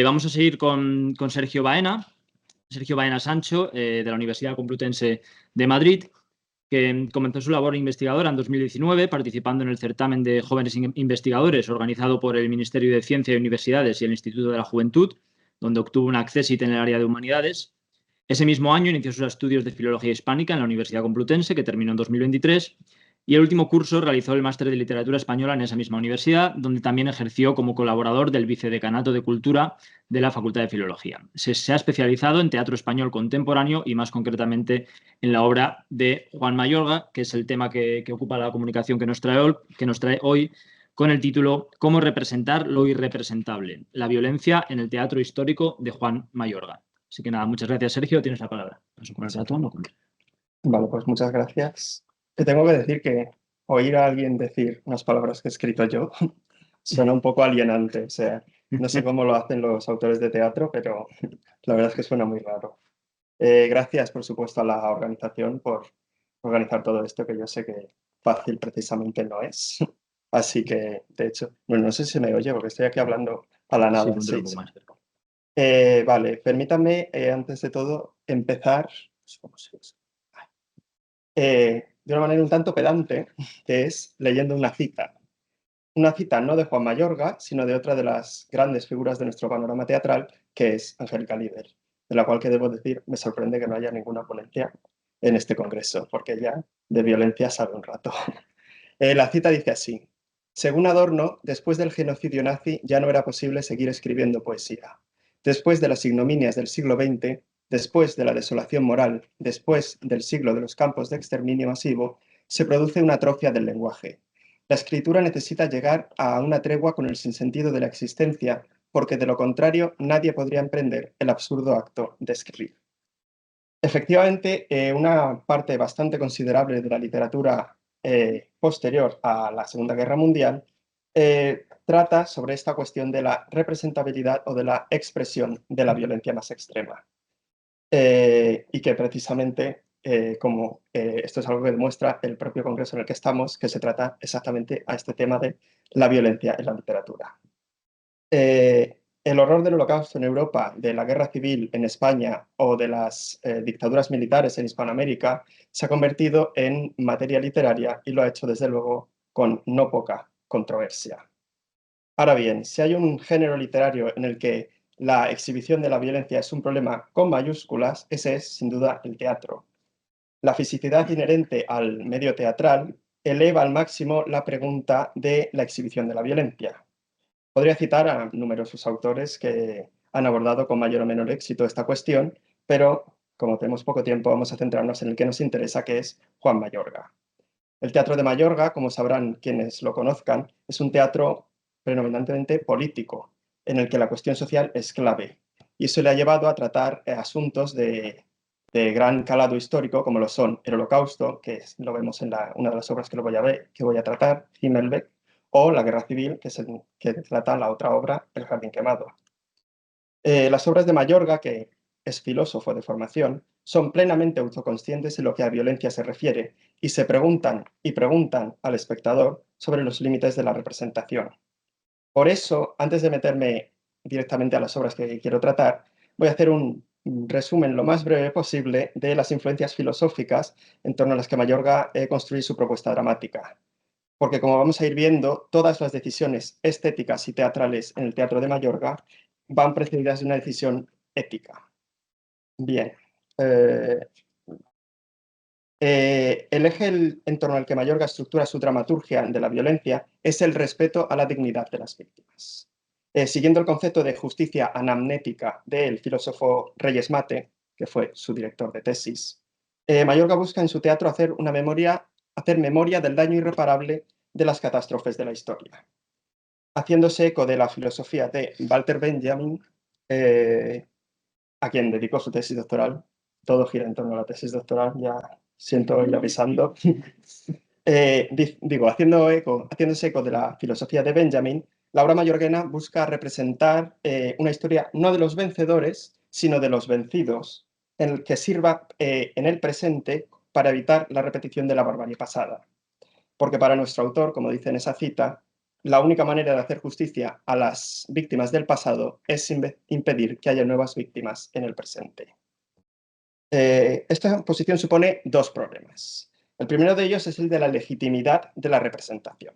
Vamos a seguir con Sergio Baena. Sergio Baena Sancho, de la Universidad Complutense de Madrid, que comenzó su labor investigadora en 2019 participando en el certamen de jóvenes investigadores organizado por el Ministerio de Ciencia y Universidades y el Instituto de la Juventud, donde obtuvo un accésit en el área de humanidades. Ese mismo año inició sus estudios de Filología Hispánica en la Universidad Complutense, que terminó en 2023, y el último curso realizó el máster de Literatura Española en esa misma universidad, donde también ejerció como colaborador del Vicedecanato de Cultura de la Facultad de Filología. Se ha especializado en teatro español contemporáneo y más concretamente en la obra de Juan Mayorga, que es el tema que ocupa la comunicación que nos trae hoy, con el título ¿Cómo representar lo irrepresentable? La violencia en el teatro histórico de Juan Mayorga. Así que nada, muchas gracias, Sergio. Tienes la palabra. Paso con el ratón. Vale, pues muchas gracias. Te tengo que decir que oír a alguien decir unas palabras que he escrito yo suena un poco alienante. O sea, no sé cómo lo hacen los autores de teatro, pero la verdad es que suena muy raro. Gracias, por supuesto, a la organización por organizar todo esto, que yo sé que fácil precisamente no es. Así que, de hecho, bueno, no sé si me oye porque estoy aquí hablando a la nada. Sí, un poco más. Vale, permítanme, antes de todo, empezar de una manera un tanto pedante, que es leyendo una cita. Una cita no de Juan Mayorga, sino de otra de las grandes figuras de nuestro panorama teatral, que es Angélica Líder, de la cual, que debo decir, me sorprende que no haya ninguna ponencia en este congreso, porque ya de violencia sabe un rato. La cita dice así: según Adorno, después del genocidio nazi ya no era posible seguir escribiendo poesía. Después de las ignominias del siglo XX, después de la desolación moral, después del siglo de los campos de exterminio masivo, se produce una atrofia del lenguaje. La escritura necesita llegar a una tregua con el sinsentido de la existencia, porque de lo contrario nadie podría emprender el absurdo acto de escribir. Efectivamente, una parte bastante considerable de la literatura posterior a la Segunda Guerra Mundial trata sobre esta cuestión de la representabilidad o de la expresión de la violencia más extrema. Y que precisamente, como esto es algo que demuestra el propio congreso en el que estamos, que se trata exactamente a este tema de la violencia en la literatura. El horror del Holocausto en Europa, de la guerra civil en España o de las dictaduras militares en Hispanoamérica se ha convertido en materia literaria y lo ha hecho, desde luego, con no poca controversia. Ahora bien, si hay un género literario en el que la exhibición de la violencia es un problema con mayúsculas, ese es, sin duda, el teatro. La fisicidad inherente al medio teatral eleva al máximo la pregunta de la exhibición de la violencia. Podría citar a numerosos autores que han abordado con mayor o menor éxito esta cuestión, pero como tenemos poco tiempo, vamos a centrarnos en el que nos interesa, que es Juan Mayorga. El teatro de Mayorga, como sabrán quienes lo conozcan, es un teatro predominantemente político, en el que la cuestión social es clave. Y eso le ha llevado a tratar asuntos de gran calado histórico, como lo son el Holocausto, que lo vemos en una de las obras que voy a tratar, Himmelbeck, o la Guerra Civil, que trata la otra obra, El Jardín Quemado. Las obras de Mayorga, que es filósofo de formación, son plenamente autoconscientes en lo que a violencia se refiere y se preguntan al espectador sobre los límites de la representación. Por eso, antes de meterme directamente a las obras que quiero tratar, voy a hacer un resumen lo más breve posible de las influencias filosóficas en torno a las que Mayorga construye su propuesta dramática. Porque, como vamos a ir viendo, todas las decisiones estéticas y teatrales en el teatro de Mayorga van precedidas de una decisión ética. Bien. El eje en torno al que Mayorga estructura su dramaturgia de la violencia es el respeto a la dignidad de las víctimas. Siguiendo el concepto de justicia anamnética del filósofo Reyes Mate, que fue su director de tesis, Mayorga busca en su teatro hacer memoria del daño irreparable de las catástrofes de la historia. Haciéndose eco de la filosofía de Walter Benjamin, a quien dedicó su tesis doctoral. Todo gira en torno a la tesis doctoral, ya siento ir avisando. Haciéndose eco de la filosofía de Benjamin, la obra mayorguena busca representar una historia no de los vencedores, sino de los vencidos, en el que sirva en el presente para evitar la repetición de la barbarie pasada. Porque para nuestro autor, como dice en esa cita, la única manera de hacer justicia a las víctimas del pasado es impedir que haya nuevas víctimas en el presente. Esta posición supone dos problemas. El primero de ellos es el de la legitimidad de la representación.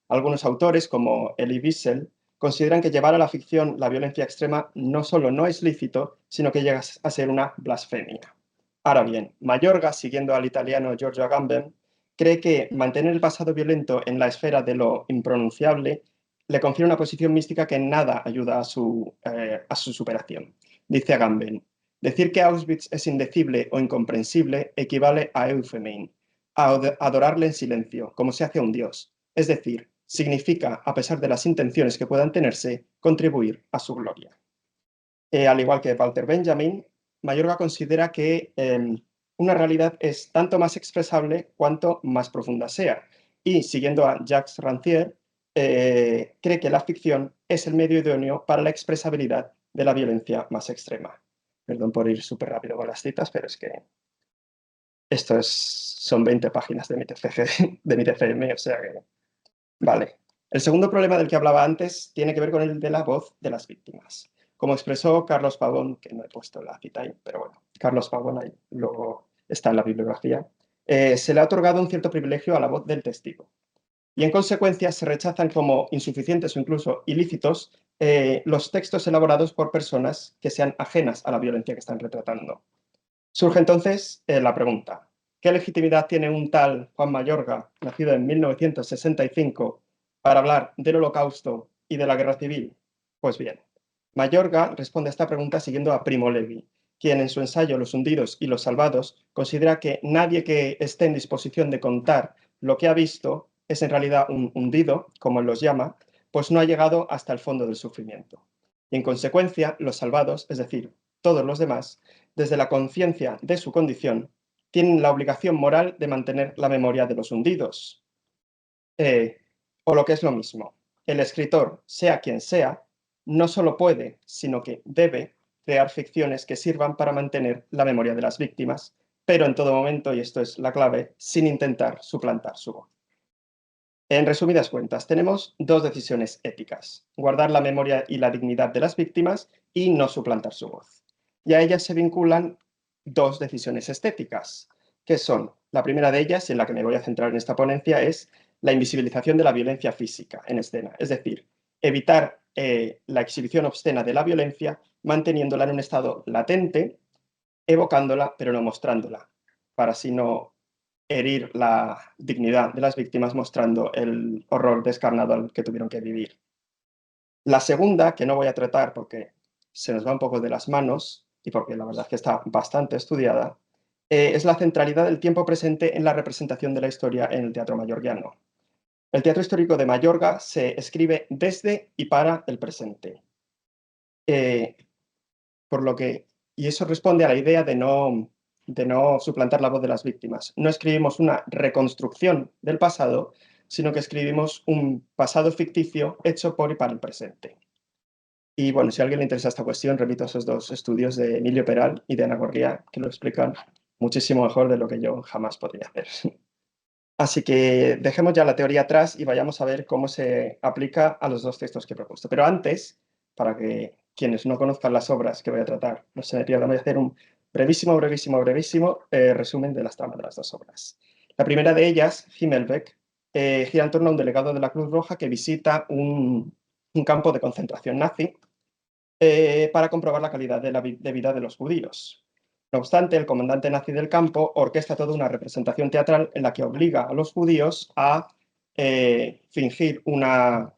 Algunos autores, como Elie Wiesel, consideran que llevar a la ficción la violencia extrema no solo no es lícito, sino que llega a ser una blasfemia. Ahora bien, Mayorga, siguiendo al italiano Giorgio Agamben, cree que mantener el pasado violento en la esfera de lo impronunciable le confiere una posición mística que en nada ayuda a su superación. Dice Agamben: decir que Auschwitz es indecible o incomprensible equivale a eufemein, a adorarle en silencio, como se hace a un dios. Es decir, significa, a pesar de las intenciones que puedan tenerse, contribuir a su gloria. Al igual que Walter Benjamin, Mayorga considera que una realidad es tanto más expresable cuanto más profunda sea. Y, siguiendo a Jacques Rancière, cree que la ficción es el medio idóneo para la expresabilidad de la violencia más extrema. Perdón por ir súper rápido con las citas, pero es que son 20 páginas de mi TFM, o sea que... Vale. El segundo problema del que hablaba antes tiene que ver con el de la voz de las víctimas. Como expresó Carlos Pavón, que no he puesto la cita ahí, pero bueno, Carlos Pavón ahí luego está en la bibliografía, se le ha otorgado un cierto privilegio a la voz del testigo. Y en consecuencia se rechazan como insuficientes o incluso ilícitos los textos elaborados por personas que sean ajenas a la violencia que están retratando. Surge entonces la pregunta: ¿qué legitimidad tiene un tal Juan Mayorga, nacido en 1965, para hablar del Holocausto y de la Guerra Civil? Pues bien, Mayorga responde a esta pregunta siguiendo a Primo Levi, quien en su ensayo Los hundidos y los salvados considera que nadie que esté en disposición de contar lo que ha visto es en realidad un hundido, como él los llama, pues no ha llegado hasta el fondo del sufrimiento. Y en consecuencia, los salvados, es decir, todos los demás, desde la conciencia de su condición, tienen la obligación moral de mantener la memoria de los hundidos. O lo que es lo mismo, el escritor, sea quien sea, no solo puede, sino que debe crear ficciones que sirvan para mantener la memoria de las víctimas, pero en todo momento, y esto es la clave, sin intentar suplantar su voz. En resumidas cuentas, tenemos dos decisiones éticas: guardar la memoria y la dignidad de las víctimas y no suplantar su voz. Y a ellas se vinculan dos decisiones estéticas, que son, la primera de ellas, y en la que me voy a centrar en esta ponencia, es la invisibilización de la violencia física en escena, es decir, evitar la exhibición obscena de la violencia, manteniéndola en un estado latente, evocándola, pero no mostrándola, para así no herir la dignidad de las víctimas mostrando el horror descarnado que tuvieron que vivir. La segunda, que no voy a tratar porque se nos va un poco de las manos y porque la verdad es que está bastante estudiada, es la centralidad del tiempo presente en la representación de la historia en el teatro mayorguiano. El teatro histórico de Mayorga se escribe desde y para el presente. Por lo que, y eso responde a la idea de no suplantar la voz de las víctimas. No escribimos una reconstrucción del pasado, sino que escribimos un pasado ficticio hecho por y para el presente. Y bueno, si a alguien le interesa esta cuestión, repito esos dos estudios de Emilio Peral y de Ana Gorría, que lo explican muchísimo mejor de lo que yo jamás podría hacer. Así que dejemos ya la teoría atrás y vayamos a ver cómo se aplica a los dos textos que he propuesto. Pero antes, para que quienes no conozcan las obras que voy a tratar no se me pierdan, voy a hacer un brevísimo resumen de las tramas de las dos obras. La primera de ellas, Himmelbeck, gira en torno a un delegado de la Cruz Roja que visita un campo de concentración nazi para comprobar la calidad de vida de los judíos. No obstante, el comandante nazi del campo orquesta toda una representación teatral en la que obliga a los judíos a fingir una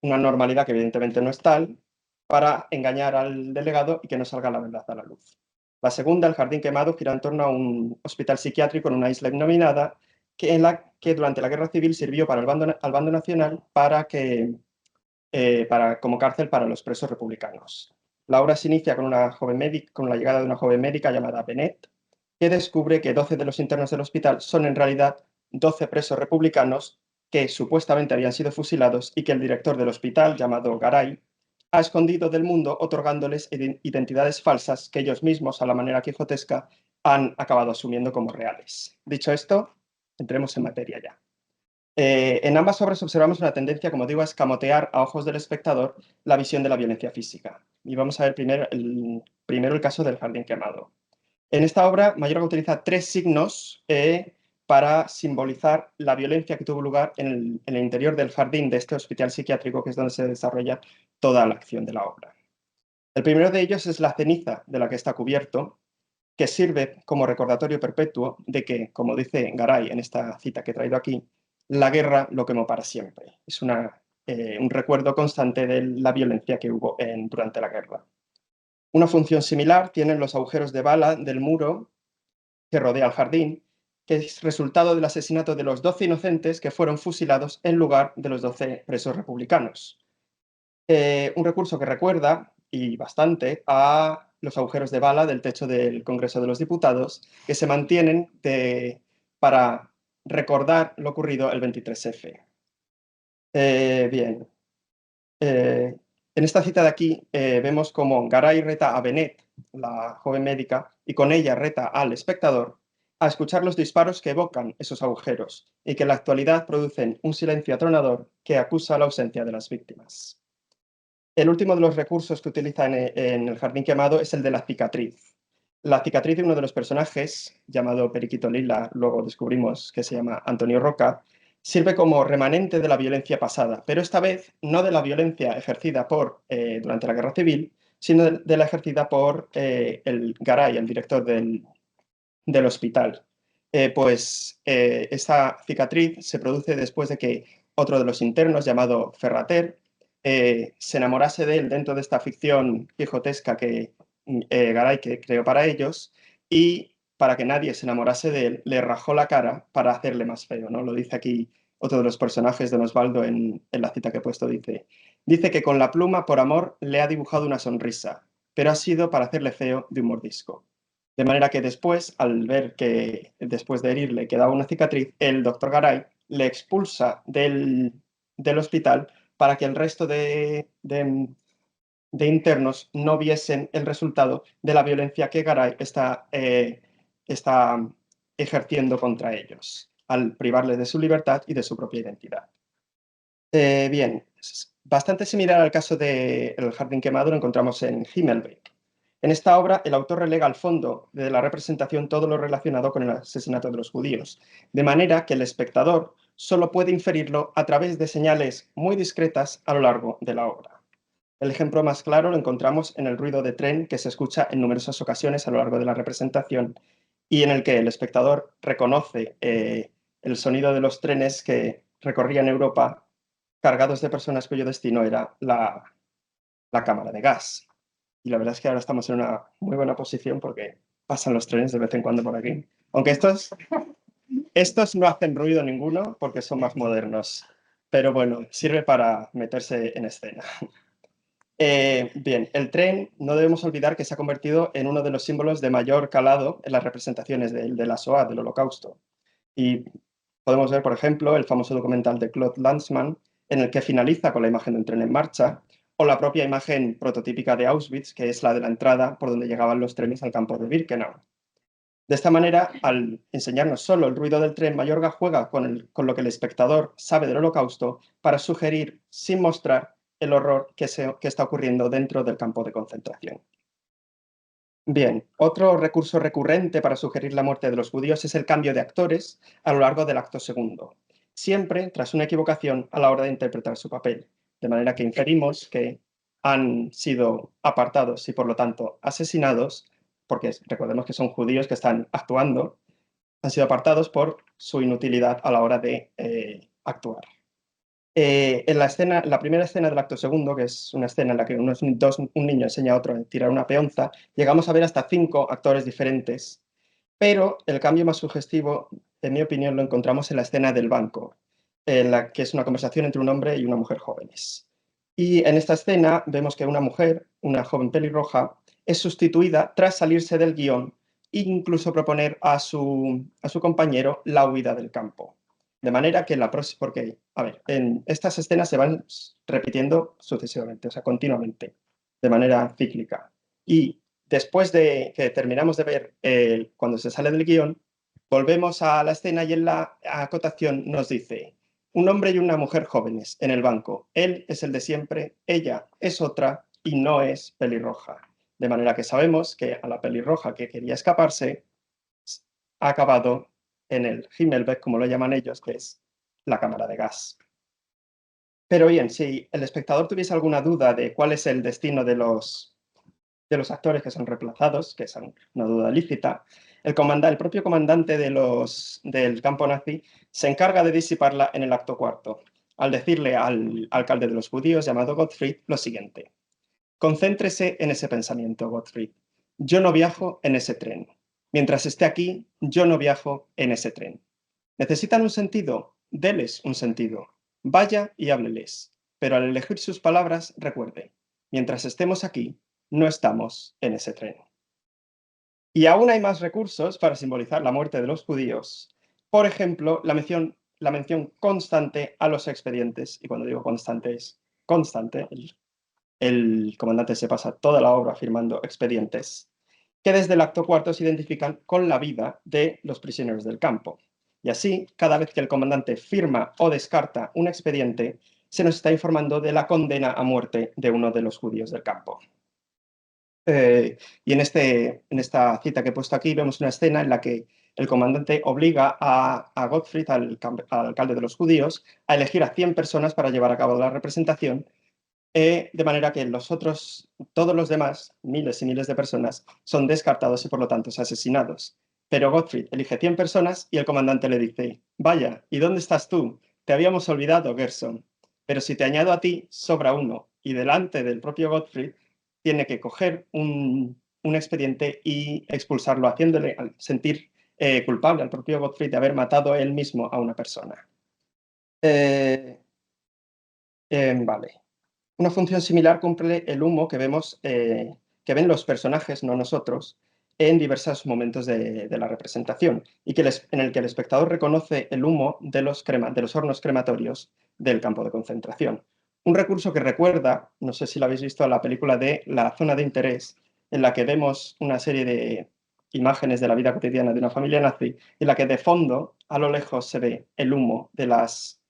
normalidad que evidentemente no es tal, para engañar al delegado y que no salga la verdad a la luz. La segunda, El jardín quemado, gira en torno a un hospital psiquiátrico en una isla innominada en la que durante la Guerra Civil sirvió para al bando nacional como cárcel para los presos republicanos. La obra se inicia con la llegada de una joven médica llamada Bennett, que descubre que 12 de los internos del hospital son en realidad 12 presos republicanos que supuestamente habían sido fusilados y que el director del hospital, llamado Garay, ha escondido del mundo otorgándoles identidades falsas que ellos mismos, a la manera quijotesca, han acabado asumiendo como reales. Dicho esto, entremos en materia ya. En ambas obras observamos una tendencia, como digo, a escamotear a ojos del espectador la visión de la violencia física. Y vamos a ver primero el caso del jardín quemado. En esta obra, Mayorga utiliza 3 signos para simbolizar la violencia que tuvo lugar en el interior del jardín de este hospital psiquiátrico, que es donde se desarrolla toda la acción de la obra. El primero de ellos es la ceniza de la que está cubierto, que sirve como recordatorio perpetuo de que, como dice Garay en esta cita que he traído aquí, la guerra lo quemó para siempre. Es un recuerdo constante de la violencia que hubo durante la guerra. Una función similar tienen los agujeros de bala del muro que rodea el jardín, que es resultado del asesinato de los 12 inocentes que fueron fusilados en lugar de los 12 presos republicanos. Un recurso que recuerda, y bastante, a los agujeros de bala del techo del Congreso de los Diputados, que se mantienen para recordar lo ocurrido el 23F. Bien. En esta cita de aquí vemos cómo Garay reta a Benet, la joven médica, y con ella reta al espectador a escuchar los disparos que evocan esos agujeros y que en la actualidad producen un silencio atronador que acusa la ausencia de las víctimas. El último de los recursos que utiliza en el jardín quemado es el de la cicatriz. La cicatriz de uno de los personajes, llamado Periquito Lila, luego descubrimos que se llama Antonio Roca, sirve como remanente de la violencia pasada, pero esta vez no de la violencia ejercida durante la Guerra Civil, sino de la ejercida por el Garay, el director del hospital. Esta cicatriz se produce después de que otro de los internos, llamado Ferrater, se enamorase de él dentro de esta ficción quijotesca que Garay que creó para ellos, y para que nadie se enamorase de él, le rajó la cara para hacerle más feo, ¿no? Lo dice aquí otro de los personajes de Don Osvaldo en la cita que he puesto, dice que con la pluma, por amor, le ha dibujado una sonrisa, pero ha sido para hacerle feo de un mordisco. De manera que después, al ver que después de herirle quedaba una cicatriz, el doctor Garay le expulsa del hospital para que el resto de internos no viesen el resultado de la violencia que Garay está ejerciendo contra ellos, al privarles de su libertad y de su propia identidad. Bien, bastante similar al caso del Jardín Quemado lo encontramos en Himmelbeck. En esta obra, el autor relega al fondo de la representación todo lo relacionado con el asesinato de los judíos, de manera que el espectador solo puede inferirlo a través de señales muy discretas a lo largo de la obra. El ejemplo más claro lo encontramos en el ruido de tren que se escucha en numerosas ocasiones a lo largo de la representación y en el que el espectador reconoce el sonido de los trenes que recorrían Europa cargados de personas cuyo destino era la cámara de gas. Y la verdad es que ahora estamos en una muy buena posición porque pasan los trenes de vez en cuando por aquí. Aunque estos no hacen ruido ninguno porque son más modernos. Pero bueno, sirve para meterse en escena. Bien, el tren no debemos olvidar que se ha convertido en uno de los símbolos de mayor calado en las representaciones de la Shoah, del Holocausto. Y podemos ver, por ejemplo, el famoso documental de Claude Lanzmann, en el que finaliza con la imagen de un tren en marcha, o la propia imagen prototípica de Auschwitz, que es la de la entrada por donde llegaban los trenes al campo de Birkenau. De esta manera, al enseñarnos solo el ruido del tren, Mayorga juega con lo que el espectador sabe del Holocausto para sugerir, sin mostrar, el horror que está ocurriendo dentro del campo de concentración. Bien, otro recurso recurrente para sugerir la muerte de los judíos es el cambio de actores a lo largo del acto segundo, siempre tras una equivocación a la hora de interpretar su papel, de manera que inferimos que han sido apartados y por lo tanto asesinados, porque recordemos que son judíos que están actuando, han sido apartados por su inutilidad a la hora de actuar. En la primera escena del acto segundo, que es una escena en la que un niño enseña a otro a tirar una peonza, llegamos a ver hasta 5 actores diferentes, pero el cambio más sugestivo, en mi opinión, lo encontramos en la escena del banco, en la que es una conversación entre un hombre y una mujer jóvenes. Y en esta escena vemos que una mujer, una joven pelirroja, es sustituida tras salirse del guión e incluso proponer a su compañero la huida del campo. De manera que porque, a ver, en estas escenas se van repitiendo sucesivamente, o sea, continuamente, de manera cíclica. Y después de que terminamos de ver cuando se sale del guión, volvemos a la escena y en la acotación nos dice: un hombre y una mujer jóvenes en el banco. Él es el de siempre, ella es otra y no es pelirroja. De manera que sabemos que a la pelirroja que quería escaparse ha acabado en el Himmelbeck, como lo llaman ellos, que es la cámara de gas. Pero bien, si el espectador tuviese alguna duda de cuál es el destino de los actores que son reemplazados, que es una duda lícita, el propio comandante del campo nazi se encarga de disiparla en el acto cuarto, al decirle al alcalde de los judíos, llamado Gottfried, lo siguiente: concéntrese en ese pensamiento, Gottfried. Yo no viajo en ese tren. Mientras esté aquí, yo no viajo en ese tren. ¿Necesitan un sentido? Deles un sentido. Vaya y hábleles. Pero al elegir sus palabras, recuerde, mientras estemos aquí, no estamos en ese tren. Y aún hay más recursos para simbolizar la muerte de los judíos. Por ejemplo, la mención constante a los expedientes. Y cuando digo constante es constante. El comandante se pasa toda la obra firmando expedientes que desde el acto cuarto se identifican con la vida de los prisioneros del campo. Y así, cada vez que el comandante firma o descarta un expediente, se nos está informando de la condena a muerte de uno de los judíos del campo. Y en esta cita que he puesto aquí vemos una escena en la que el comandante obliga a Gottfried, al alcalde de los judíos, a elegir a 100 personas para llevar a cabo la representación, de manera que todos los demás, miles y miles de personas, son descartados y por lo tanto asesinados. Pero Gottfried elige 100 personas y el comandante le dice: vaya, ¿y dónde estás tú? Te habíamos olvidado, Gerson. Pero si te añado a ti, sobra uno. Y delante del propio Gottfried tiene que coger un expediente y expulsarlo, haciéndole sentir culpable al propio Gottfried de haber matado él mismo a una persona. Vale. Una función similar cumple el humo que ven los personajes, no nosotros, en diversos momentos de la representación, y en el que el espectador reconoce el humo de los hornos crematorios del campo de concentración. Un recurso que recuerda, no sé si lo habéis visto, a la película de La zona de interés, en la que vemos una serie de imágenes de la vida cotidiana de una familia nazi, en la que de fondo, a lo lejos, se ve el humo de los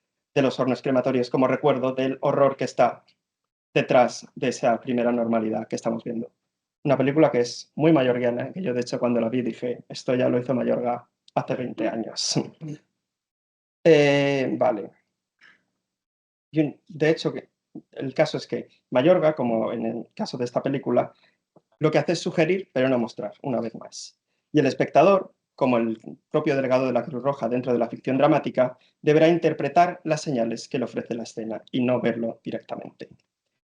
hornos crematorios como recuerdo del horror que está detrás de esa primera normalidad que estamos viendo. Una película que es muy mayorguiana, que yo de hecho cuando la vi dije, esto ya lo hizo Mayorga hace 20 años. Vale. De hecho, el caso es que Mayorga, como en el caso de esta película, lo que hace es sugerir, pero no mostrar, una vez más. Y el espectador, como el propio delegado de la Cruz Roja dentro de la ficción dramática, deberá interpretar las señales que le ofrece la escena y no verlo directamente.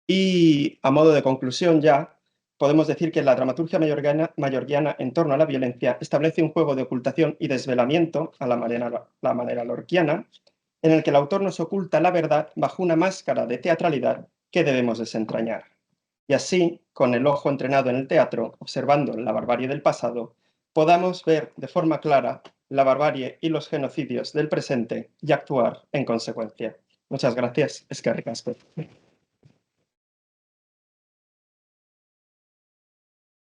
Y a modo de conclusión ya, podemos decir que la dramaturgia mayorguiana en torno a la violencia establece un juego de ocultación y desvelamiento a la manera lorquiana, en el que el autor nos oculta la verdad bajo una máscara de teatralidad que debemos desentrañar. Y así, con el ojo entrenado en el teatro, observando la barbarie del pasado, podamos ver de forma clara la barbarie y los genocidios del presente y actuar en consecuencia. Muchas gracias. Eskerrik asko.